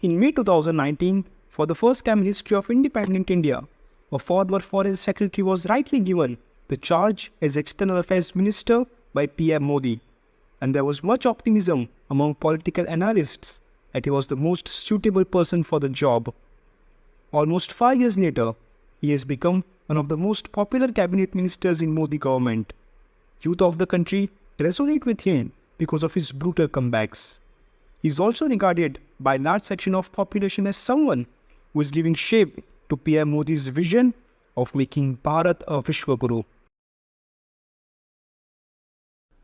In May 2019, for the first time in history of independent India, a former Foreign Secretary was rightly given the charge as External Affairs Minister by PM Modi, and there was much optimism among political analysts that he was the most suitable person for the job. Almost 5 years later, he has become one of the most popular cabinet ministers in Modi government. Youth of the country resonate with him because of his brutal comebacks. He is also regarded by a large section of population as someone who is giving shape to PM Modi's vision of making Bharat a Vishwaguru.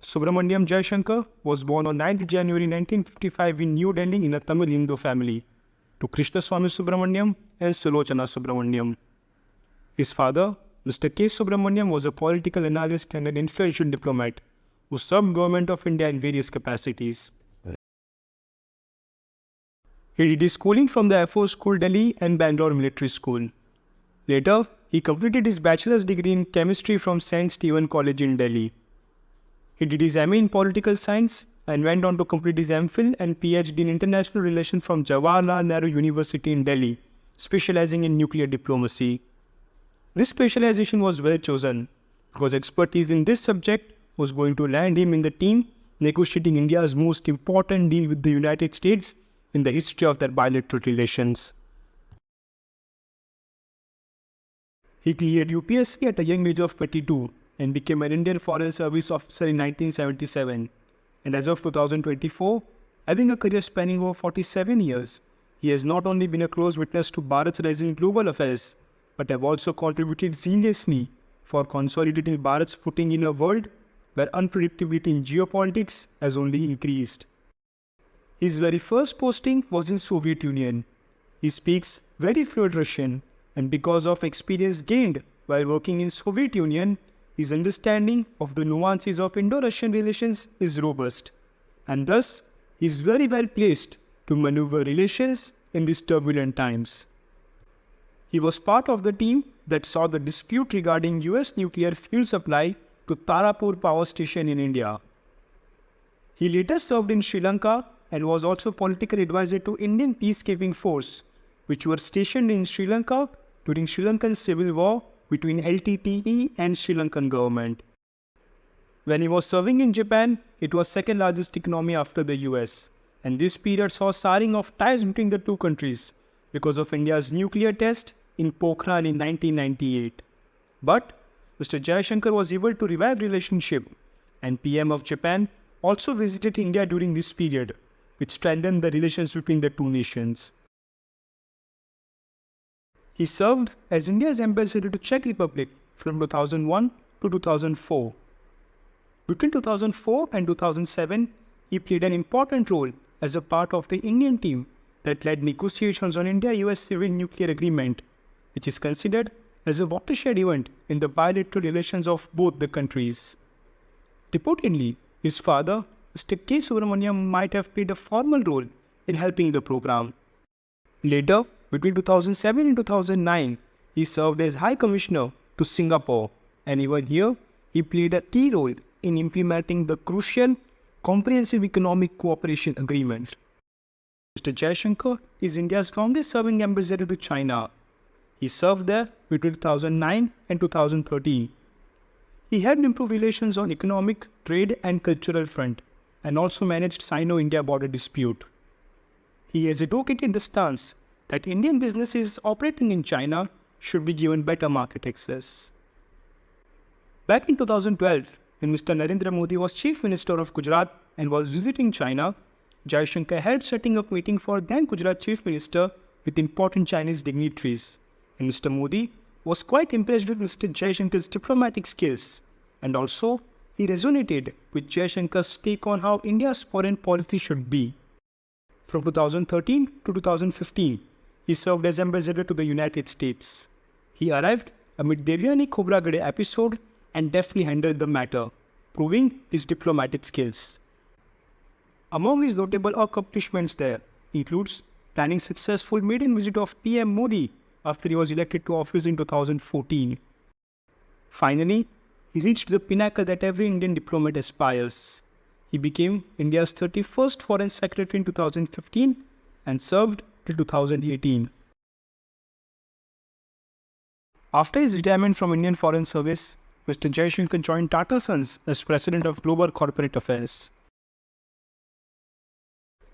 Subrahmanyam Jaishankar was born on 9th January 1955 in New Delhi in a Tamil Hindu family to Krishnaswamy Subrahmanyam and Sulochana Subrahmanyam. His father, Mr. K. Subrahmanyam, was a political analyst and an influential diplomat who served Government of India in various capacities. He did his schooling from the Air Force School Delhi and Bangalore Military School. Later, he completed his bachelor's degree in chemistry from St. Stephen College in Delhi. He did his MA in political science and went on to complete his MPhil and PhD in international relations from Jawaharlal Nehru University in Delhi, specializing in nuclear diplomacy. This specialization was well chosen because expertise in this subject was going to land him in the team negotiating India's most important deal with the United States in the history of their bilateral relations. He cleared UPSC at a young age of 22 and became an Indian Foreign Service officer in 1977. And as of 2024, having a career spanning over 47 years, he has not only been a close witness to Bharat's rise in global affairs, but have also contributed zealously for consolidating Bharat's footing in a world where unpredictability in geopolitics has only increased. His very first posting was in Soviet Union. He speaks very fluent Russian, and because of experience gained while working in Soviet Union, his understanding of the nuances of Indo-Russian relations is robust, and thus he is very well placed to maneuver relations in these turbulent times. He was part of the team that saw the dispute regarding US nuclear fuel supply to Tarapur power station in India. He later served in Sri Lanka and was also political advisor to Indian peacekeeping force, which were stationed in Sri Lanka during Sri Lankan civil war between LTTE and Sri Lankan government. When he was serving in Japan, it was second largest economy after the US, and this period saw souring of ties between the two countries because of India's nuclear test in Pokhran in 1998. But Mr. Jaishankar was able to revive relationship, and PM of Japan also visited India during this period, which strengthened the relations between the two nations. He served as India's ambassador to Czech Republic from 2001 to 2004. Between 2004 and 2007, he played an important role as a part of the Indian team that led negotiations on India-US civil nuclear agreement, which is considered as a watershed event in the bilateral relations of both the countries. Reportedly, his father, Mr. K. Subrahmanyam, might have played a formal role in helping the program. Later, between 2007 and 2009, he served as High Commissioner to Singapore, and even here, he played a key role in implementing the crucial Comprehensive Economic Cooperation Agreement. Mr. Jaishankar is India's longest-serving ambassador to China. He served there between 2009 and 2013. He helped improve relations on economic, trade and cultural front, and also managed Sino-India border dispute. He has advocated the stance that Indian businesses operating in China should be given better market access. Back in 2012, when Mr. Narendra Modi was Chief Minister of Gujarat and was visiting China, Jaishankar helped setting up meeting for then Gujarat Chief Minister with important Chinese dignitaries, and Mr. Modi was quite impressed with Mr. Jaishankar's diplomatic skills, and also he resonated with Jaishankar's take on how India's foreign policy should be. From 2013 to 2015, he served as ambassador to the United States. He arrived amid Devyani Khobragade episode and deftly handled the matter, proving his diplomatic skills. Among his notable accomplishments there includes planning successful maiden visit of PM Modi after he was elected to office in 2014. Finally, he reached the pinnacle that every Indian diplomat aspires. He became India's 31st Foreign Secretary in 2015 and served till 2018. After his retirement from Indian Foreign Service, Mr. Jaishankar joined Tata Sons as President of Global Corporate Affairs.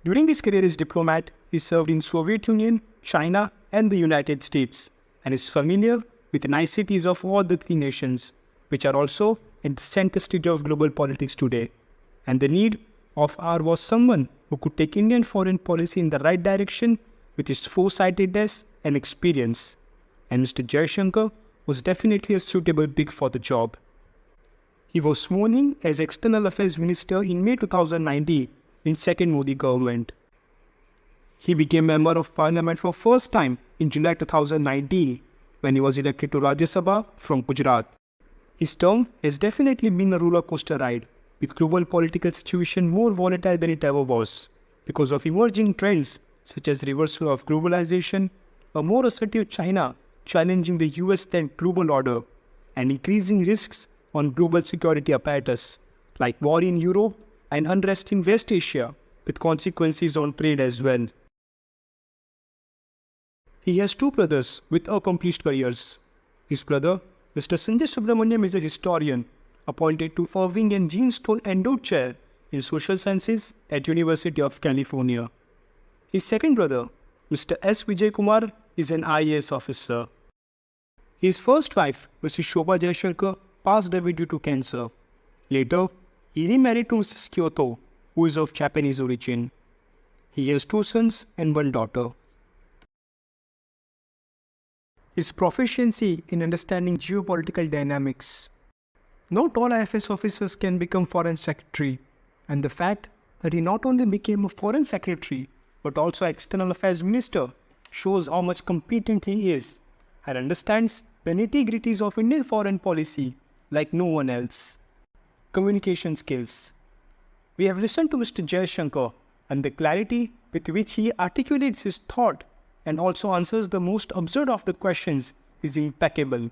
During his career as diplomat, he served in Soviet Union, China, and the United States, and is familiar with the niceties of all the three nations, which are also at the center stage of global politics today. And the need of hour was someone who could take Indian foreign policy in the right direction with his foresightedness and experience. And Mr. Jaishankar was definitely a suitable pick for the job. He was sworn in as External Affairs Minister in May 2019 in second Modi government. He became Member of Parliament for first time in July 2019 when he was elected to Rajya Sabha from Gujarat. His term has definitely been a roller coaster ride, with global political situation more volatile than it ever was, because of emerging trends such as reversal of globalization, a more assertive China challenging the US-led global order, and increasing risks on global security apparatus, like war in Europe and unrest in West Asia, with consequences on trade as well. He has two brothers with accomplished careers. His brother, Mr. Subrahmanyam, is a historian appointed to Irving and Jean Stoll Endowed Chair in Social Sciences at University of California. His second brother, Mr. S. Vijay Kumar, is an IAS officer. His first wife, Mrs. Shobha Jaishankar, passed away due to cancer. Later, he remarried to Mrs. Kyoto, who is of Japanese origin. He has two sons and one daughter. His proficiency in understanding geopolitical dynamics. Not all IFS officers can become Foreign Secretary, and the fact that he not only became a Foreign Secretary but also External Affairs Minister shows how much competent he is and understands the nitty-gritties of Indian foreign policy like no one else. Communication skills. We have listened to Mr. Jaishankar, and the clarity with which he articulates his thought and also answers the most absurd of the questions is impeccable.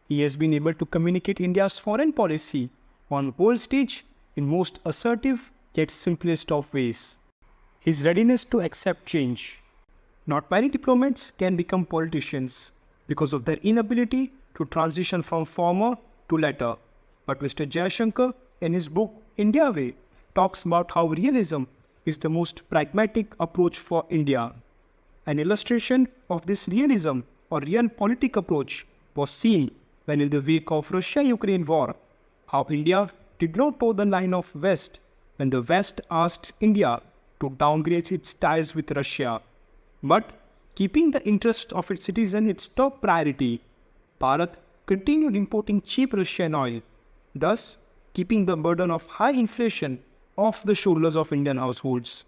He has been able to communicate India's foreign policy on world stage in most assertive yet simplest of ways. His readiness to accept change. Not many diplomats can become politicians because of their inability to transition from former to latter. But Mr. Jaishankar, in his book India Way, talks about how realism is the most pragmatic approach for India. An illustration of this realism or realpolitik approach was seen when, in the wake of Russia-Ukraine war, how India did not toe the line of West when the West asked India to downgrade its ties with Russia. But keeping the interest of its citizen its top priority, Bharat continued importing cheap Russian oil, thus keeping the burden of high inflation off the shoulders of Indian households.